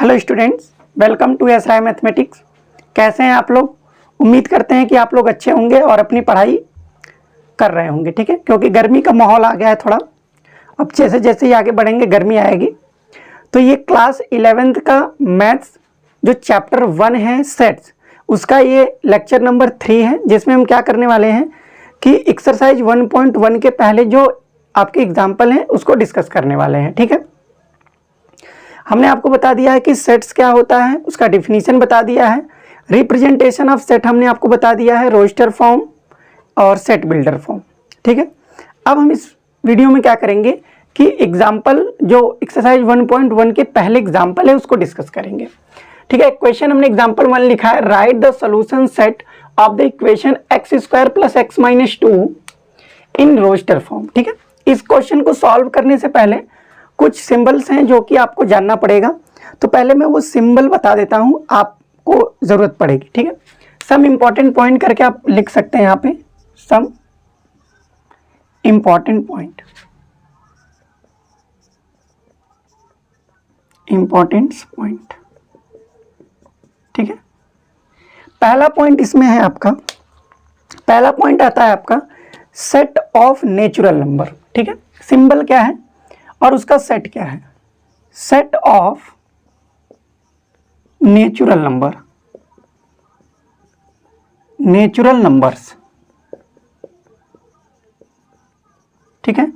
Hello students, welcome to SI mathematics. कैसे हैं आप लोग? उम्मीद करते हैं कि आप लोग अच्छे होंगे और अपनी पढ़ाई कर रहे होंगे। ठीक है, क्योंकि गर्मी का माहौल आ गया है थोड़ा। अब जैसे जैसे ही आगे बढ़ेंगे गर्मी आएगी। तो ये क्लास 11th का मैथ्स जो चैप्टर 1 है सेट्स, उसका ये लेक्चर नंबर 3 है, जिसमें हम क्या करने वाले हैं कि एक्सरसाइज 1.1 के पहले जो आपके एग्जाम्पल हैं उसको डिस्कस करने वाले हैं। ठीक है, हमने आपको बता दिया है कि सेट्स क्या होता है, उसका डिफिनीशन बता दिया है। रिप्रेजेंटेशन ऑफ सेट हमने आपको बता दिया है, रोस्टर फॉर्म और सेट बिल्डर फॉर्म। ठीक है, अब हम इस वीडियो में क्या करेंगे कि एग्जाम्पल जो एक्सरसाइज 1.1 के पहले एग्जाम्पल है उसको डिस्कस करेंगे। ठीक है, क्वेश्चन हमने एग्जाम्पल 1 लिखा है, write the solution set of the equation x² + x - 2 in roster form. ठीक है, इस क्वेश्चन को सॉल्व करने से पहले कुछ सिंबल्स हैं जो कि आपको जानना पड़ेगा। तो पहले मैं वो सिंबल बता देता हूं, आपको जरूरत पड़ेगी। ठीक है, सम इंपॉर्टेंट पॉइंट करके आप लिख सकते हैं यहाँ पे, some important point, importance point. ठीक है, पहला पॉइंट इसमें है आपका, पहला पॉइंट आता है आपका सेट ऑफ नेचुरल नंबर। ठीक है, सिंबल क्या है और उसका सेट क्या है? Set of natural number, natural numbers. ठीक है,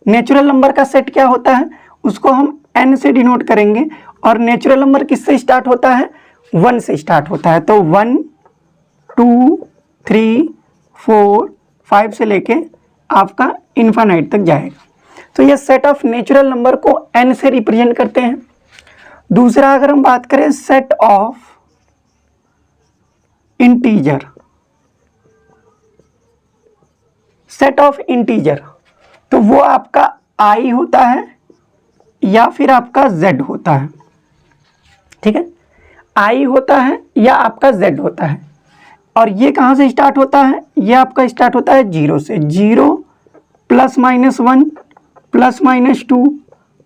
नेचुरल नंबर का सेट क्या होता है, उसको हम n से डिनोट करेंगे। और नेचुरल नंबर किससे स्टार्ट होता है? 1 से स्टार्ट होता है। तो 1 2 3 4 5 से लेके आपका इन्फिनिट तक जाएगा। तो ये सेट ऑफ नेचुरल नंबर को n से रिप्रेजेंट करते हैं। दूसरा अगर हम बात करें set of integer, set of integer, तो वो आपका i होता है या फिर आपका z होता है। ठीक है, i होता है या आपका z होता है। और ये कहाँ से स्टार्ट होता है? ये आपका स्टार्ट होता है 0 से। 0 ±1 ±2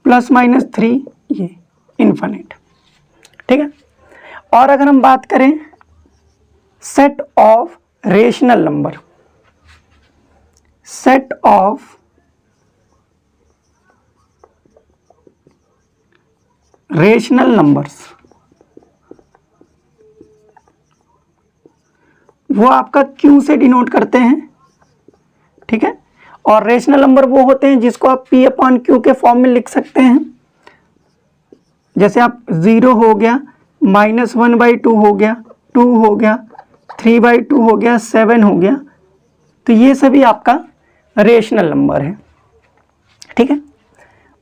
±3, ये इन्फिनिट। ठीक है, और अगर हम बात करें set of rational number, set of rational numbers, वो आपका Q से डिनोट करते हैं। ठीक है, और रेशनल नंबर वो होते हैं जिसको आप P/Q के फॉर्म में लिख सकते हैं। जैसे आप 0 हो गया, -1/2 हो गया, 2 हो गया, 3/2 हो गया, 7 हो गया। तो ये सभी आपका रेशनल नंबर है। ठीक है,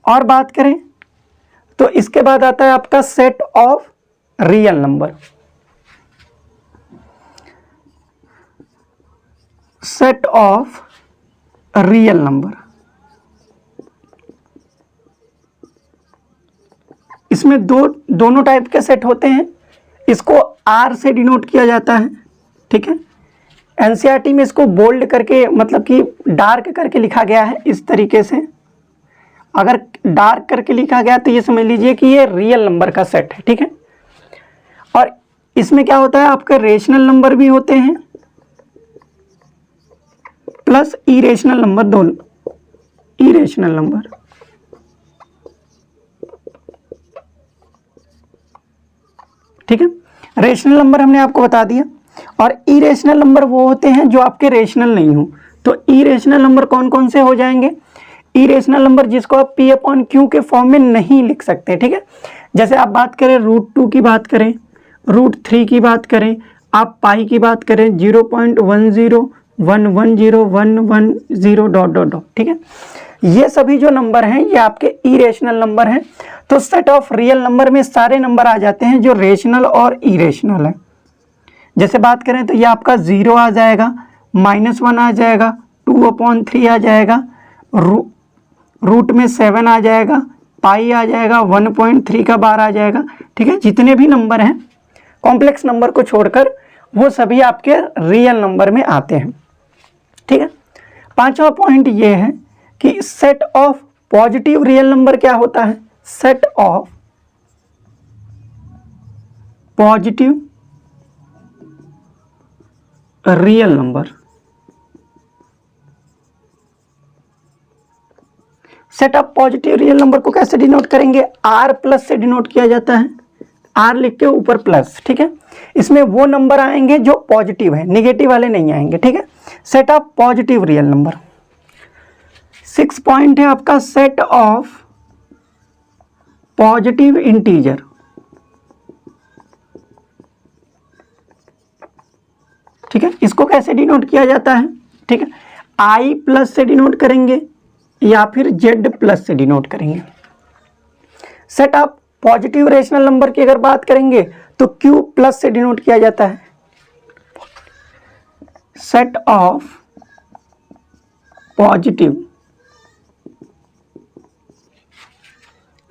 और बात करें तो इसके बाद आता है आपका set of real number, set of real number. इसमें दोनों टाइप के सेट होते हैं। इसको R से डिनोट किया जाता है। ठीक है, एनसीईआरटी में इसको बोल्ड करके, मतलब कि डार्क करके लिखा गया है इस तरीके से। अगर डार्क करके लिखा गया तो ये समझ लीजिए कि ये रियल नंबर का सेट है। ठीक है, और इसमें क्या होता है, आपके रेशनल नंबर भी होते हैं प्लस इरेशनल नंबर, दोनों इरेशनल नंबर। ठीक है, रेशनल नंबर हमने आपको बता दिया। और इरेशनल नंबर वो होते हैं जो आपके रेशनल नहीं हो। तो इरेशनल नंबर कौन कौन से हो जाएंगे? इरेशनल नंबर जिसको आप P/Q के फॉर्म में नहीं लिख सकते। ठीक है, जैसे आप बात करें √2 की बात करें, √3 की बात करें, आप पाई की बात करें, 0.10 110 110 डॉट डॉट डॉट। ठीक है, ये सभी जो नंबर हैं ये आपके इरेशनल नंबर हैं। तो सेट ऑफ रियल नंबर में सारे नंबर आ जाते हैं जो रेशनल और इरेशनल है। जैसे बात करें तो ये आपका 0 आ जाएगा, -1 आ जाएगा, 2/3 आ जाएगा, रूट में 7 आ जाएगा, पाई आ जाएगा, 1.3 का बार आ जाएगा। ठीक है, जितने भी नंबर हैं कॉम्प्लेक्स नंबर को छोड़कर वो सभी आपके रियल नंबर में आते हैं। ठीक है, पांचवा पॉइंट ये है कि set of positive real number क्या होता है? Set of positive real number. Set of positive real number को कैसे डिनोट करेंगे? आर प्लस से डिनोट किया जाता है, आर लिख के ऊपर प्लस, ठीक है। इसमें वो नंबर आएंगे जो पॉजिटिव है, नेगेटिव वाले नहीं आएंगे, ठीक है। Set of positive real number. 6 point है आपका सेट ऑफ पॉजिटिव इंटीजर। ठीक है, इसको कैसे डिनोट किया जाता है? ठीक है, आई प्लस से डिनोट करेंगे या फिर जेड प्लस से डिनोट करेंगे। Set of positive rational number की अगर बात करेंगे तो क्यू प्लस से डिनोट किया जाता है। Set of positive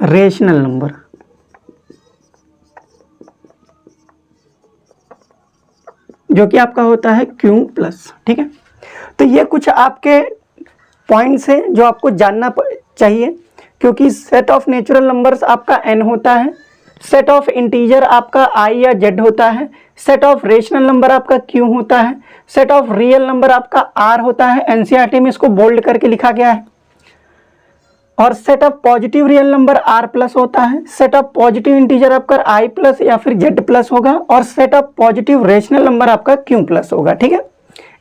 rational number, जो कि आपका होता है क्यू प्लस, ठीक है। तो ये कुछ आपके पॉइंट्स हैं जो आपको जानना चाहिए, क्योंकि सेट ऑफ नेचुरल नंबर्स आपका n होता है, सेट ऑफ इंटीजर आपका i या z होता है, सेट ऑफ रेशनल नंबर आपका q होता है, सेट ऑफ रियल नंबर आपका r होता है, एनसीईआरटी में इसको बोल्ड करके लिखा गया है, और set of positive real number r plus होता है, सेट ऑफ पॉजिटिव इंटीजर आपका i प्लस या फिर z प्लस होगा, और set of positive rational number आपका q प्लस होगा, ठीक है।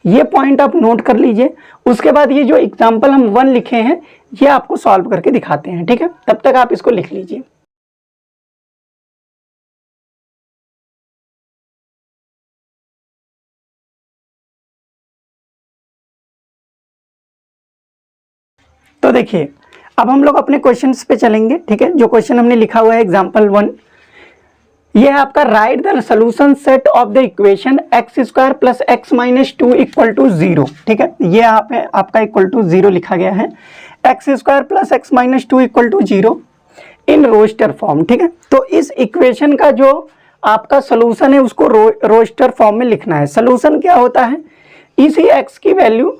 ये पॉइंट आप नोट कर लीजिए। उसके बाद ये जो एग्जाम्पल हम 1 लिखे हैं ये आपको सॉल्व करके दिखाते हैं, ठीक है। तब तक आप इसको लिख लीजिए। तो देखिए, अब हम लोग अपने क्वेश्चंस पे चलेंगे, ठीक है। जो क्वेश्चन हमने लिखा हुआ है एग्जाम्पल 1, ये है आपका write the solution set of the equation x square plus x minus 2 equal to 0, ठीक है। ये आपका इक्वल टू 0 लिखा गया है, x square plus x minus 2 equal to 0 in roster form, ठीक है। तो इस इक्वेशन का जो आपका सोल्यूशन है उसको रोस्टर फॉर्म में लिखना है। सोल्यूशन क्या होता है? इसी एक्स की वैल्यू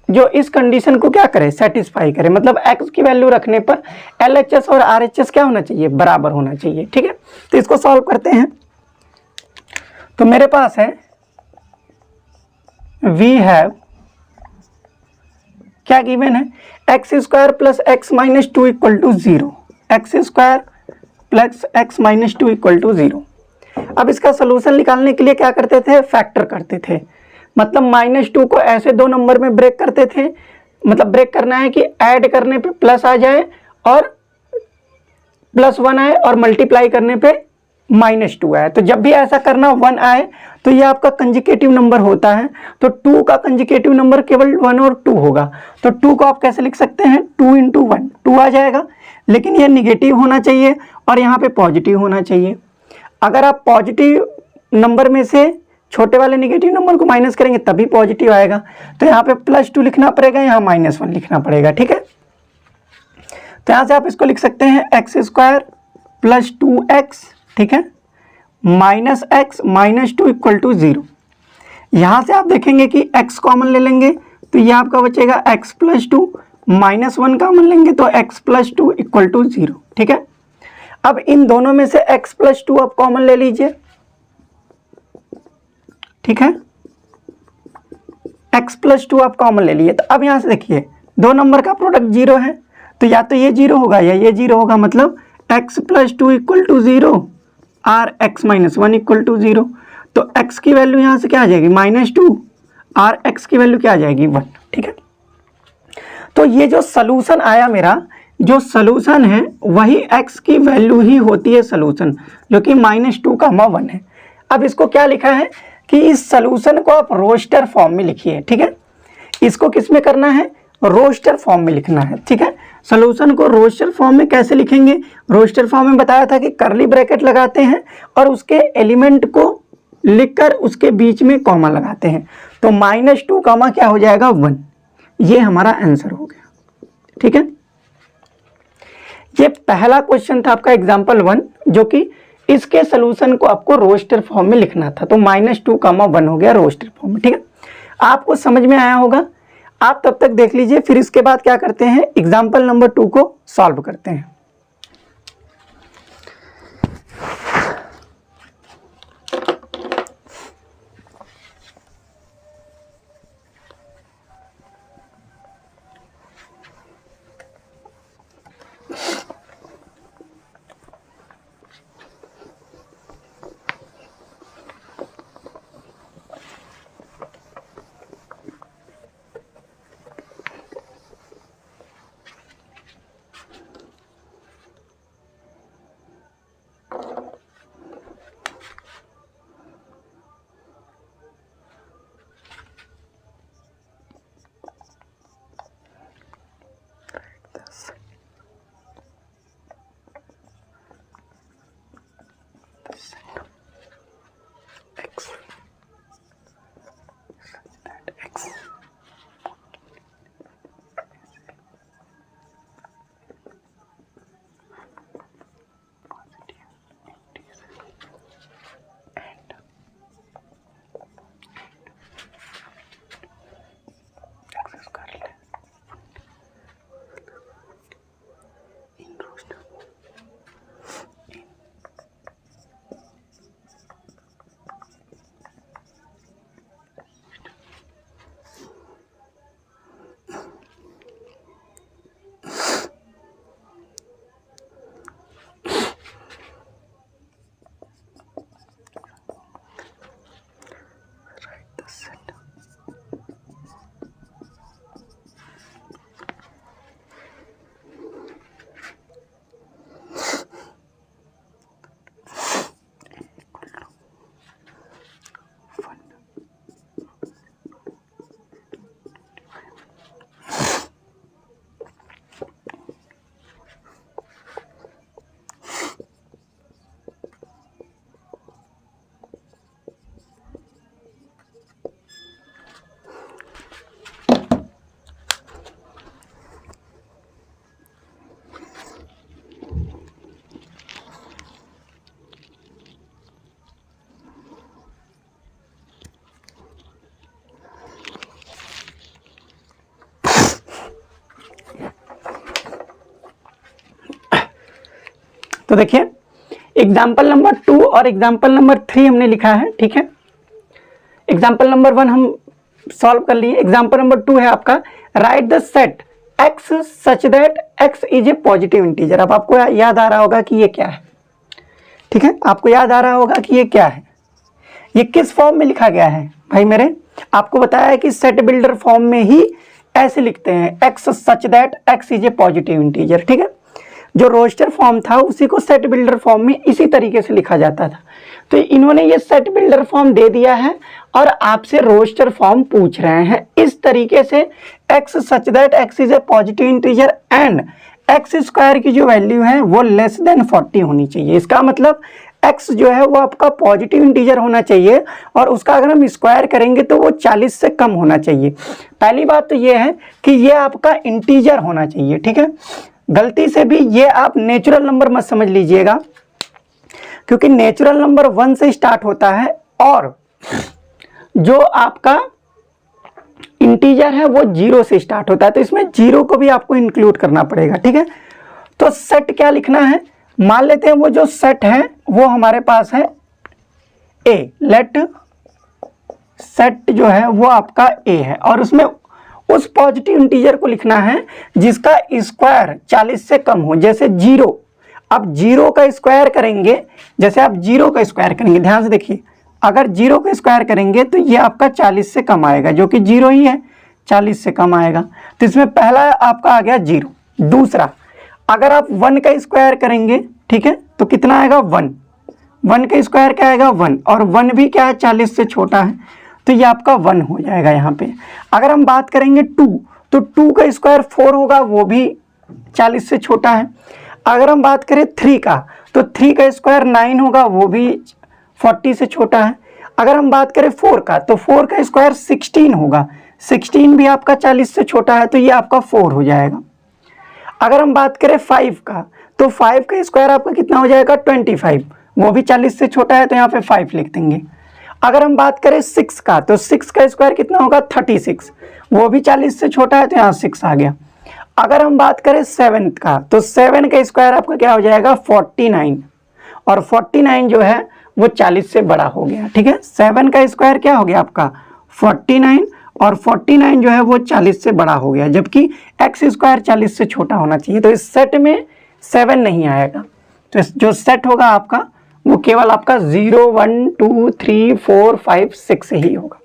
जो इस कंडीशन को क्या करे, सेटिस्फाई करे, मतलब x की वैल्यू रखने पर LHS और RHS क्या होना चाहिए, बराबर होना चाहिए, ठीक है। तो इसको सॉल्व करते हैं। तो मेरे पास है वी हैव, क्या गिवन है, x square plus x minus 2 equal to 0, x square plus x minus 2 equal to 0। अब इसका सोल्यूशन निकालने के लिए क्या करते थे, फैक्टर करते थे, मतलब -2 को ऐसे दो नंबर में ब्रेक करते थे, मतलब ब्रेक करना है कि ऐड करने पे प्लस आ जाए और +1 आए, और मल्टीप्लाई करने पे -2 आए। तो जब भी ऐसा करना 1 आए तो ये आपका कंजुगेटिव नंबर होता है। तो 2 का कंजुगेटिव नंबर केवल 1 और 2 होगा। तो 2 को आप कैसे लिख सकते हैं, 2 × 1, 2 आ जाएगा, लेकिन ये निगेटिव होना चाहिए और यहाँ पे पॉजिटिव होना चाहिए। अगर आप पॉजिटिव नंबर में से छोटे वाले नेगेटिव नंबर को माइनस करेंगे तभी पॉजिटिव आएगा। तो यहाँ पे +2 लिखना पड़ेगा, यहाँ -1 लिखना पड़ेगा, ठीक है। तो यहाँ से आप इसको लिख सकते हैं एक्स स्क्वायर प्लस 2x, ठीक है, minus x minus 2 equal to 0। यहाँ से आप देखेंगे कि x कॉमन ले लेंगे तो ये आपका बचेगा x प्लस 2, -1 कॉमन लेंगे तो x प्लस 2 इक्वल टू 0, ठीक है। अब इन दोनों में से x प्लस 2 आप कॉमन ले लीजिए, ठीक है, x प्लस 2 आप कॉमन ले लिए। तो अब यहाँ से देखिए दो नंबर का प्रोडक्ट 0 है, तो या तो ये 0 होगा या ये 0 होगा, मतलब x प्लस 2 इक्वल टू 0 और x माइनस 1 इक्वल टू 0। तो x की वैल्यू यहाँ से क्या आ जाएगी, -2, और x की वैल्यू क्या आ जाएगी, 1, ठीक है। तो ये जो सोल्यूशन आया मेरा, जो सोल्यूशन है वही x की वैल्यू ही होती है सोल्यूशन, जो कि -2, 1 है। अब इसको क्या लिखा है कि इस सोल्यूशन को आप रोस्टर फॉर्म में लिखिए, ठीक है। इसको किस में करना है, रोस्टर फॉर्म में लिखना है, ठीक है। सोल्यूशन को रोस्टर फॉर्म में कैसे लिखेंगे, रोस्टर फॉर्म में बताया था कि कर्ली ब्रैकेट लगाते हैं और उसके एलिमेंट को लिखकर उसके बीच में कॉमा लगाते हैं। तो -2, क्या हो जाएगा, 1। ये हमारा आंसर हो गया, ठीक है। ये पहला क्वेश्चन था आपका एग्जाम्पल 1, जो कि इसके सोल्यूशन को आपको रोस्टर फॉर्म में लिखना था। तो -2, 1 हो गया रोस्टर फॉर्म में, ठीक है। आपको समझ में आया होगा, आप तब तक देख लीजिए, फिर इसके बाद क्या करते हैं, एग्जाम्पल नंबर 2 को सॉल्व करते हैं। तो देखिए एग्जाम्पल नंबर 2 और एग्जाम्पल नंबर 3 हमने लिखा है, ठीक है। एग्जाम्पल नंबर 1 हम सॉल्व कर लिए। एग्जाम्पल नंबर 2 है आपका write the set x such that x is A positive integer. अब आपको याद आ रहा होगा कि ये क्या है, ठीक है। आपको याद आ रहा होगा कि ये क्या है, ये किस फॉर्म में लिखा गया है भाई मेरे। आपको बताया है कि सेट बिल्डर फॉर्म में ही ऐसे लिखते हैं x such that x is A positive integer, ठीक है। जो रोस्टर फॉर्म था उसी को सेट बिल्डर फॉर्म में इसी तरीके से लिखा जाता था। तो इन्होंने ये सेट बिल्डर फॉर्म दे दिया है और आपसे रोस्टर फॉर्म पूछ रहे हैं। इस तरीके से x such that x is A positive integer and x square की जो वैल्यू है वो लेस देन 40 होनी चाहिए। इसका मतलब x जो है वो आपका पॉजिटिव इंटीजर होना चाहिए और उसका अगर हम स्क्वायर करेंगे तो वो 40 से कम होना चाहिए। पहली बात तो ये है कि ये आपका इंटीजर होना चाहिए, ठीक है। गलती से भी ये आप नेचुरल नंबर मत समझ लीजिएगा, क्योंकि नेचुरल नंबर 1 से स्टार्ट होता है और जो आपका इंटीजर है वो 0 से स्टार्ट होता है। तो इसमें 0 को भी आपको इंक्लूड करना पड़ेगा, ठीक है। तो सेट क्या लिखना है, मान लेते हैं वो जो सेट है वो हमारे पास है A। लेट सेट जो है वो आपका A है और उसमें उस पॉजिटिव इंटीजर को लिखना है जिसका स्क्वायर 40 से कम हो, जैसे 0। अब 0 का स्क्वायर करेंगे, जैसे आप 0 का स्क्वायर करेंगे, ध्यान से देखिए, अगर 0 का स्क्वायर करेंगे तो ये आपका 40 से कम आएगा, जो कि 0 ही है, 40 से कम आएगा। तो इसमें पहला आपका आ गया 0। दूसरा, अगर आप 1 का स्क्वायर करेंगे, ठीक है, तो कितना आएगा 1। 1 का स्क्वायर क्या आएगा 1 और 1 भी क्या है 40 से छोटा है, तो ये आपका 1 हो जाएगा यहाँ पे। अगर हम बात करेंगे 2, तो 2 का स्क्वायर 4 होगा, वो भी 40 से छोटा है। अगर हम बात करें 3 का, तो 3 का स्क्वायर 9 होगा, वो भी 40 से छोटा है। अगर हम बात करें 4 का, तो 4 का स्क्वायर 16 होगा, 16 भी आपका 40 से छोटा है, तो ये आपका 4 हो जाएगा। अगर हम बात करें 5 का, तो 5 का स्क्वायर आपका कितना हो जाएगा 25, वो भी 40 से छोटा है, तो यहाँ पे 5 लिख देंगे। अगर हम बात करें 6 का, तो 6 का स्क्वायर कितना होगा 36, वो भी 40 से छोटा है, तो यहाँ 6 आ गया। अगर हम बात करें 7 का, तो 7 का स्क्वायर आपका क्या हो जाएगा 49 और 49 जो है वो 40 से बड़ा हो गया, ठीक है। 7 का स्क्वायर क्या हो गया आपका 49 और 49 जो है वो 40 से बड़ा हो गया, जबकि एक्स स्क्वायर 40 से छोटा होना चाहिए। तो इस सेट में 7 नहीं आएगा, तो जो सेट होगा आपका वो केवल आपका 0 1 2 3 4 5 6 ही होगा,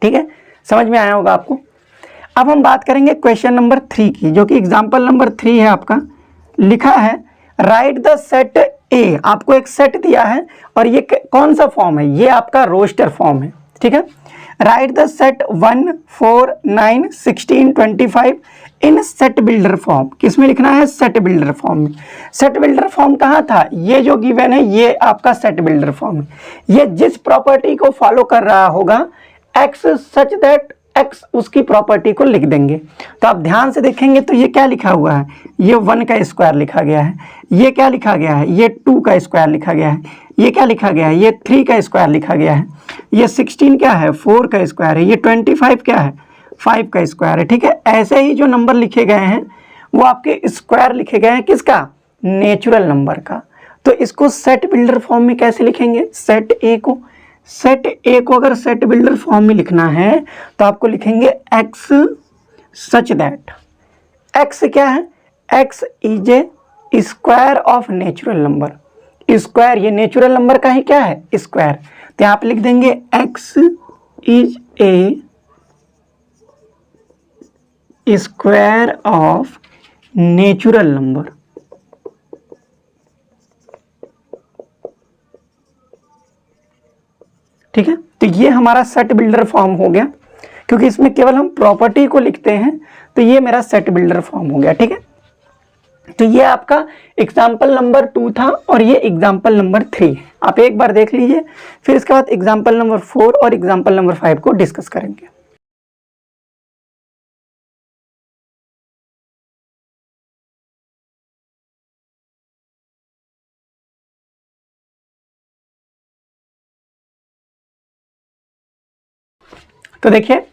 ठीक है। समझ में आया होगा आपको। अब हम बात करेंगे क्वेश्चन नंबर 3 की, जो कि एग्जाम्पल नंबर 3 है आपका। लिखा है राइट द सेट ए आपको एक सेट दिया है और ये कौन सा फॉर्म है, ये आपका रोस्टर फॉर्म है, ठीक है। Write the set 1 4 9 16 25 in set builder form, किस में लिखना है, सेट बिल्डर फॉर्म में। सेट बिल्डर फॉर्म कहाँ था, ये जो गिवन है ये आपका सेट बिल्डर फॉर्म है। ये जिस प्रॉपर्टी को फॉलो कर रहा होगा एक्स सच दैट एक्स उसकी प्रॉपर्टी को लिख देंगे। तो आप ध्यान से देखेंगे तो ये क्या लिखा हुआ है, ये 1 का स्क्वायर लिखा गया है, ये क्या लिखा गया है, ये 2 का स्क्वायर लिखा गया है, ये क्या लिखा गया है, ये 3 का स्क्वायर लिखा गया है, ये 16 क्या है, 4 का स्क्वायर है, ये 25 क्या है, 5 का स्क्वायर है, ठीक है। ऐसे ही जो नंबर लिखे गए हैं वो आपके स्क्वायर लिखे गए हैं, किसका, नेचुरल नंबर का। तो इसको सेट बिल्डर फॉर्म में कैसे लिखेंगे, सेट ए को अगर सेट बिल्डर फॉर्म में लिखना है तो आपको लिखेंगे एक्स सच दैट, एक्स क्या है, x is a square of natural number, square ये नेचुरल नंबर का ही क्या है, स्क्वायर। तो यहाँ पे लिख देंगे x is a square of natural number, ठीक है। तो ये हमारा सेट बिल्डर फॉर्म हो गया, क्योंकि इसमें केवल हम प्रॉपर्टी को लिखते हैं, तो ये मेरा सेट बिल्डर फॉर्म हो गया, ठीक है। तो ये आपका एग्जाम्पल नंबर 2 था और ये एग्जाम्पल नंबर 3 है। आप एक बार देख लीजिए, फिर इसके बाद एग्जाम्पल नंबर 4 और एग्जाम्पल नंबर 5 को डिस्कस करेंगे। तो देखिए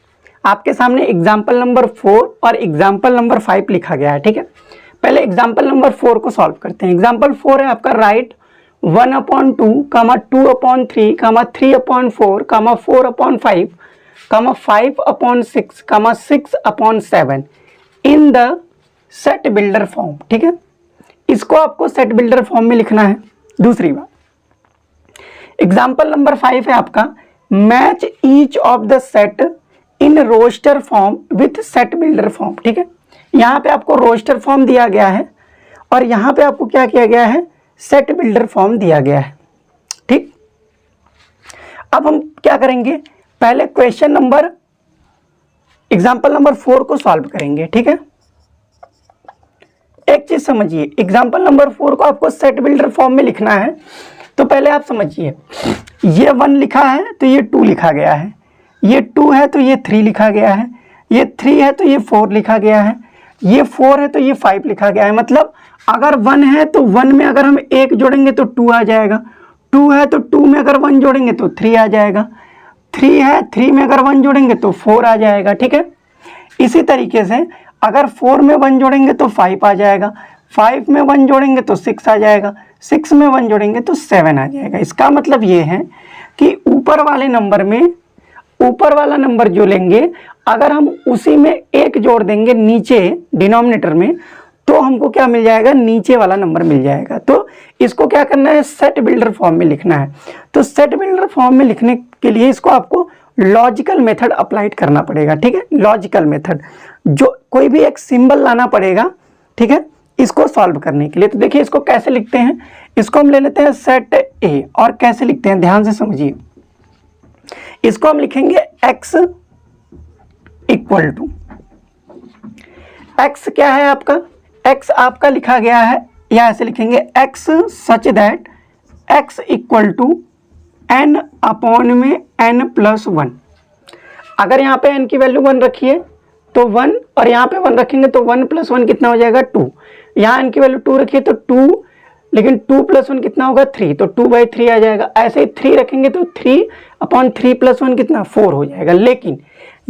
आपके सामने एग्जाम्पल नंबर 4 और एग्जाम्पल नंबर 5 लिखा गया है, ठीक है। पहले एग्जाम्पल नंबर 4 को सॉल्व करते हैं। एग्जाम्पल 4 है आपका right 1/2, 2/3, 3/4, 4/5, 5/6, 6/7 in the set builder form, ठीक है। इसको आपको सेट बिल्डर फॉर्म में लिखना है। दूसरी बात, एग्जाम्पल नंबर 5 है आपका match each of the set in roster form with set builder form, ठीक है। यहाँ पे आपको रोस्टर फॉर्म दिया गया है और यहाँ पे आपको क्या किया गया है, सेट बिल्डर फॉर्म दिया गया है, ठीक। अब हम क्या करेंगे, पहले क्वेश्चन नंबर एग्जाम्पल नंबर 4 को सॉल्व करेंगे, ठीक है। एक चीज समझिए, एग्जाम्पल नंबर 4 को आपको सेट बिल्डर फॉर्म में लिखना है। तो पहले आप समझिए, ये 1 लिखा है तो ये 2 लिखा गया है, ये 2 है तो ये 3 लिखा गया है, ये 3 है तो ये 4 लिखा गया है, ये 4 है तो ये 5 लिखा गया है। मतलब अगर 1 है तो 1 में अगर हम 1 जोड़ेंगे तो 2 आ जाएगा, 2 है तो 2 में अगर 1 जोड़ेंगे तो 3 आ जाएगा, 3 है 3 में अगर 1 जोड़ेंगे तो 4 आ जाएगा, ठीक है। इसी तरीके से अगर 4 में 1 जोड़ेंगे तो 5 आ जाएगा, 5 में 1 जोड़ेंगे तो 6 आ जाएगा, 6 में 1 जोड़ेंगे तो 7 आ जाएगा। इसका मतलब ये है कि ऊपर वाले नंबर में ऊपर वाला नंबर जो लेंगे अगर हम उसी में 1 जोड़ देंगे नीचे डिनोमिनेटर में तो हमको क्या मिल जाएगा, नीचे वाला नंबर मिल जाएगा। तो इसको क्या करना है, सेट बिल्डर फॉर्म में लिखना है। तो सेट बिल्डर फॉर्म में लिखने के लिए इसको आपको लॉजिकल मेथड अप्लाइड करना पड़ेगा, ठीक है। लॉजिकल मेथड, जो कोई भी एक सिंबल लाना पड़ेगा, ठीक है, इसको सॉल्व करने के लिए। तो देखिए इसको कैसे लिखते हैं, इसको हम ले लेते हैं सेट ए, और कैसे लिखते हैं ध्यान से समझिए। इसको हम लिखेंगे x इक्वल टू, x क्या है आपका, x आपका लिखा गया है, या ऐसे लिखेंगे x such that x equal to n upon में n+1। अगर यहाँ पे n की वैल्यू 1 रखिए तो 1, और यहाँ पे 1 रखेंगे तो 1+1 कितना हो जाएगा, 2। यहाँ n की वैल्यू 2 रखिए तो 2, लेकिन 2+1 कितना होगा, 3, तो 2/3 आ जाएगा। ऐसे ही 3 रखेंगे तो 3/3+1 कितना, 4 हो जाएगा। लेकिन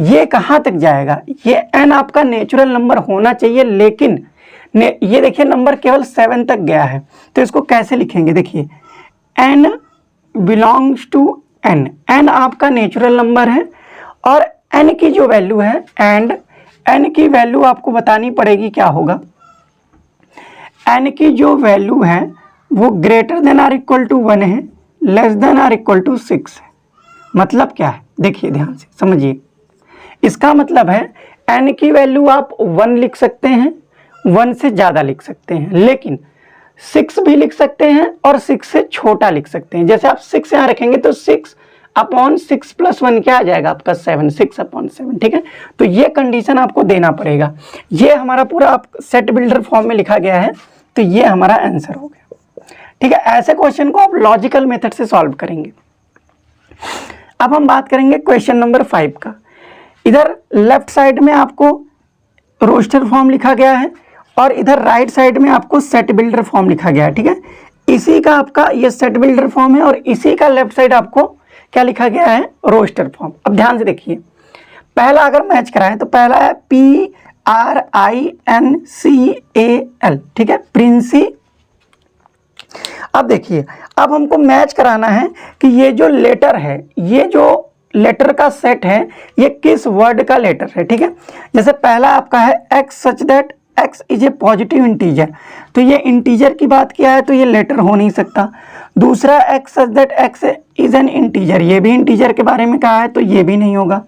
ये कहाँ तक जाएगा, ये n आपका नेचुरल नंबर होना चाहिए, लेकिन ये देखिए नंबर केवल 7 तक गया है। तो इसको कैसे लिखेंगे, देखिए n belongs to n, n आपका नेचुरल नंबर है और n की जो वैल्यू है, एंड n की वैल्यू आपको बतानी पड़ेगी क्या होगा, n की जो वैल्यू है वो greater than or equal to 1 है, less than or equal to 6 है। मतलब क्या है, देखिए ध्यान से समझिए। इसका मतलब है n की वैल्यू आप 1 लिख सकते हैं, 1 से ज़्यादा लिख सकते हैं, लेकिन 6 भी लिख सकते हैं और 6 से छोटा लिख सकते हैं। जैसे आप 6 यहाँ रखेंगे तो 6/6 + 1 क्या आ जाएगा आपका 7, 6/7, ठीक है। तो ये कंडीशन आपको देना पड़ेगा। ये हमारा पूरा सेट बिल्डर फॉर्म में लिखा गया है, तो ये हमारा आंसर हो गया, ठीक है। ऐसे क्वेश्चन को आप लॉजिकल मेथड से सॉल्व करेंगे। अब हम बात करेंगे क्वेश्चन नंबर 5 का। इधर लेफ्ट साइड में आपको रोस्टर फॉर्म लिखा गया है और इधर राइट साइड में आपको सेट बिल्डर फॉर्म लिखा गया है, ठीक है। इसी का आपका ये सेट बिल्डर फॉर्म है और इसी का लेफ्ट साइड आपको क्या लिखा गया है, रोस्टर फॉर्म। अब ध्यान से देखिए, पहला अगर मैच कराएं तो पहला है PRINCAL, ठीक है, प्रिंसी। अब देखिए, अब हमको मैच कराना है कि ये जो लेटर है, ये जो लेटर का सेट है, ये किस वर्ड का लेटर है, ठीक है। जैसे पहला आपका है x such that x is A positive integer, तो ये इंटीजर की बात किया है तो ये लेटर हो नहीं सकता। दूसरा x such that x is an integer, ये भी इंटीजर के बारे में कहा है तो ये भी नहीं होगा।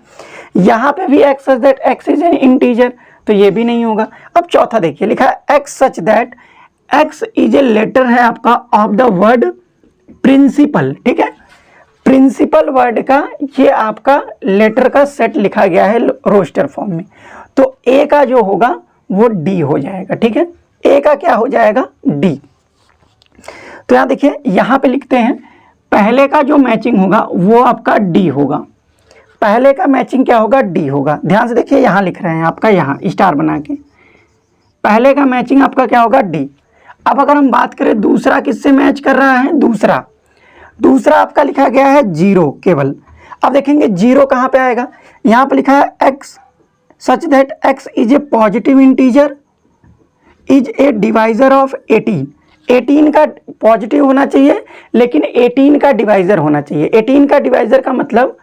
यहाँ पे भी x such that x is an integer, तो ये भी नहीं होगा। अब चौथा देखिए, लिखा है x such that x is a letter है आपका ऑफ द वर्ड प्रिंसिपल, ठीक है। प्रिंसिपल वर्ड का ये आपका लेटर का सेट लिखा गया है रोस्टर फॉर्म में, तो ए का जो होगा वो डी हो जाएगा, ठीक है। ए का क्या हो जाएगा, डी। तो यहां देखिए, यहां पे लिखते हैं पहले का जो मैचिंग होगा वो आपका डी होगा। पहले का मैचिंग क्या होगा, डी होगा। ध्यान से देखिए, यहां लिख रहे हैं आपका, यहां स्टार बना के, पहले का मैचिंग आपका क्या होगा, डी। अब अगर हम बात करें दूसरा किससे मैच कर रहा है, दूसरा आपका लिखा गया है 0 केवल। अब देखेंगे 0 कहाँ पे आएगा, यहाँ पे लिखा है x such that x is A positive integer is a divisor of 18। 18 का पॉजिटिव होना चाहिए लेकिन 18 का डिवाइजर होना चाहिए। 18 का डिवाइजर का मतलब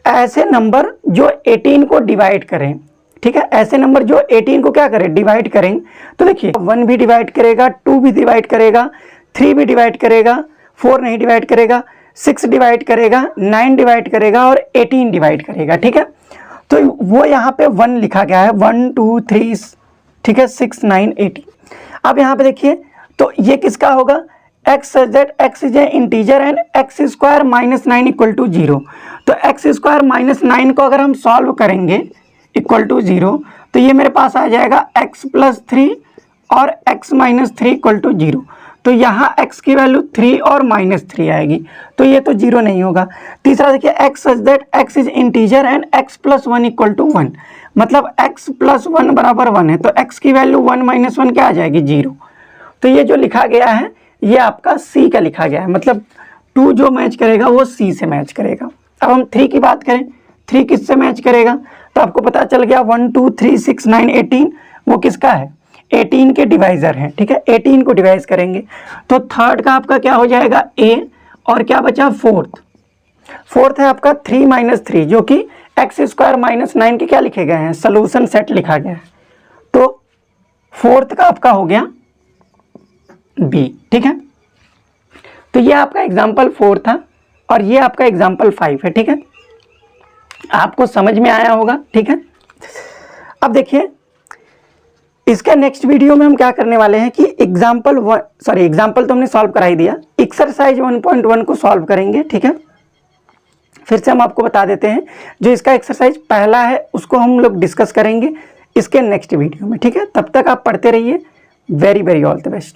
ऐसे नंबर जो 18 को डिवाइड करें, ठीक है। ऐसे नंबर जो 18 को क्या करें, डिवाइड करें। तो देखिए 1 भी डिवाइड करेगा, 2 भी डिवाइड करेगा, 3 भी डिवाइड करेगा, 4 नहीं डिवाइड करेगा, 6 डिवाइड करेगा, 9 डिवाइड करेगा और 18 डिवाइड करेगा, ठीक है। तो वो यहाँ पे 1 लिखा गया है, 1 2 3, ठीक है, 6 9 18। अब यहाँ पे देखिए, तो ये किसका होगा, x such that x is a integer and x square minus 9 equal to 0। तो x स्क्वायर माइनस 9 को अगर हम सॉल्व करेंगे इक्वल टू 0, तो ये मेरे पास आ जाएगा x + 3 और x - 3 इक्वल टू 0। तो यहाँ x की वैल्यू 3 और -3 आएगी, तो ये तो 0 नहीं होगा। तीसरा देखिए, x such that x is integer and x + 1 equal to 1, मतलब x + 1 बराबर 1 है, तो x की वैल्यू 1 - 1 क्या आ जाएगी, 0। तो ये जो लिखा गया है ये आपका C का लिखा गया है, मतलब 2 जो मैच करेगा वो C से मैच करेगा। अब हम 3 की बात करें, 3 किससे मैच करेगा, तो आपको पता चल गया 1 2 3 6 9 18 वो किसका है, 18 के डिवाइजर हैं, ठीक है। 18 को डिवाइज करेंगे तो थर्ड का आपका क्या हो जाएगा, A, और क्या बचा, फोर्थ है आपका 3 - 3 जो कि x स्क्वायर माइनस 9 के क्या लिखे गए हैं, सोल्यूशन सेट लिखा गया है। तो फोर्थ का आपका हो गया B, ठीक है। तो ये आपका एग्जाम्पल 4 था और ये आपका एग्जाम्पल 5 है, ठीक है। आपको समझ में आया होगा, ठीक है। अब देखिए, इसके नेक्स्ट वीडियो में हम क्या करने वाले हैं कि एग्जाम्पल तो हमने सॉल्व करा ही दिया, एक्सरसाइज 1.1 को सॉल्व करेंगे, ठीक है। फिर से हम आपको बता देते हैं, जो इसका एक्सरसाइज पहला है उसको हम लोग डिस्कस करेंगे इसके नेक्स्ट वीडियो में, ठीक है। तब तक आप पढ़ते रहिए। Very very all the best.